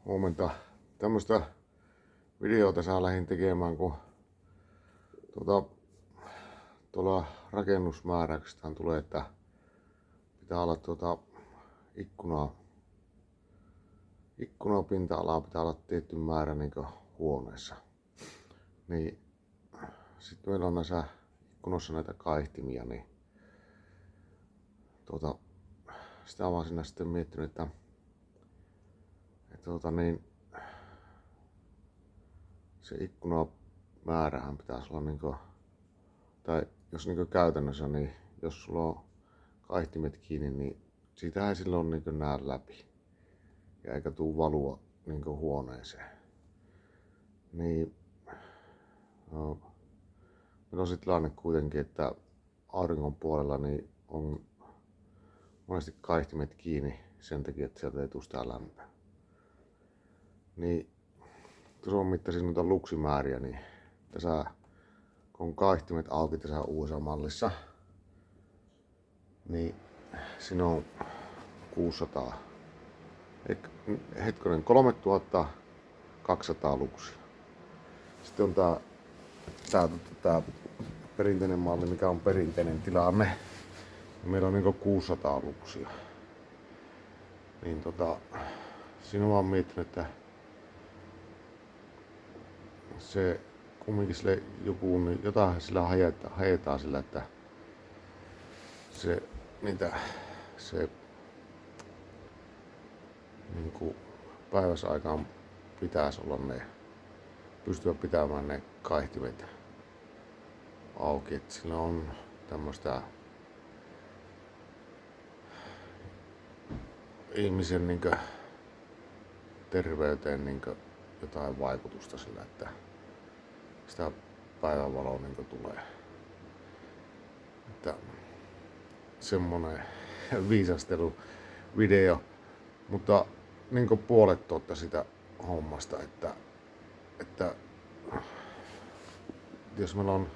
Huomenta. Tämmöstä videota saa lähdin tekemään, kun tuolla rakennusmääräyksestään tulee, että pitää olla ikkunapinta-alaa pitää olla tietty määrä niin huoneessa. Niin sitten meillä on näissä ikkunoissa näitä kaihtimia, niin sitä mä oon sitten miettinyt, että se ikkunamäärähän pitäisi olla tai jos käytännössä, niin jos sulla on kaihtimet kiinni, niin siitä ei silloin näe läpi ja eikä tuu valua huoneeseen. Niin meillä on sit tilanne kuitenkin, että auringon puolella niin on monesti kaihtimet kiinni sen takia, että sieltä ei tule sitä lämpöä. Niin tuossa on mittasin noita luksimääriä, niin tässä kun on kaihtimet auki tässä uudessa mallissa, niin siinä on 3200 luksia. Sitten on tää perinteinen malli, mikä on perinteinen tilanne. Ja meillä on 600 luksia. Niin siinä on miettinyt, että se kumminkin sille jotain sillä hajetaan sillä, että se päiväsaikaan pitäisi olla pystyä pitämään ne kaihtimet auki, että sillä on tämmöistä ihmisen terveyteen jotain vaikutusta sillä, että sitä päivänvaloa tulee. Että semmonen viisasteluvideo, mutta puolet totta sitä hommasta, että jos meillä on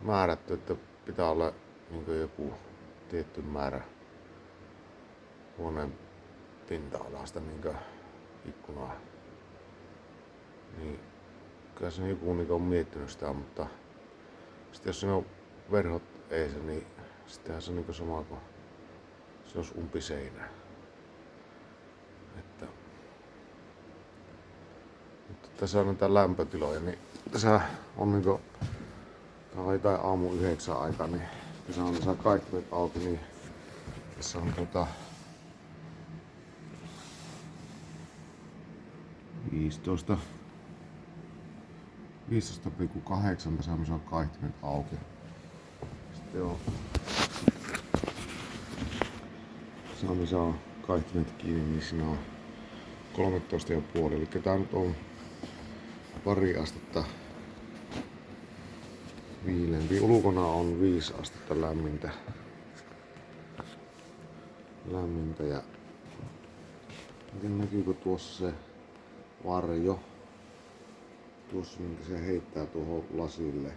määrätty, että pitää olla joku tietty määrä huoneen pinta-alasta ikkunaa, niin kyllä se joku on miettinyt sitä, mutta sitten jos siinä on verhot ei se, niin sittenhän se on sama kuin se olisi umpiseinä. Mutta tässä on näitä lämpötiloja, niin tässä on tää on jotain aamu 9 aikaa, niin tässä on tässä kaihtimet auki, niin tässä on 15,8 tässä on kaihtimet auki. Sitten missä on kaihtimet kiinni, niin siinä on 13,5. Eli tää nyt on pari astetta viilempi. Ulkona on 5 astetta lämmintä ja miten näkyykö tuossa se varjo? Tuossa minkä se heittää tuohon lasille.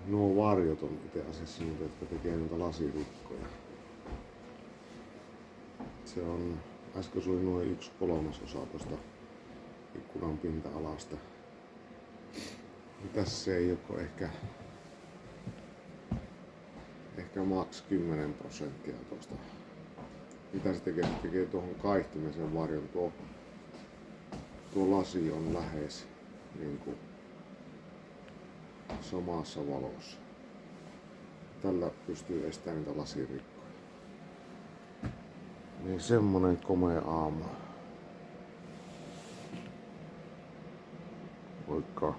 Nuo varjot on itse asiassa niitä, jotka tekee niitä lasirikkoja. Se on, äsken se oli noin 1/3 tuosta ikkunan pinta-alasta. Tässä se ei ole ehkä maks 10% tuosta. Mitä se tekee tuohon kaihtimen sen varjon. Tuo lasi on lähes samassa valossa. Tällä pystyy estämään niitä lasirikkoja. Niin semmonen komea aamu. Moikka!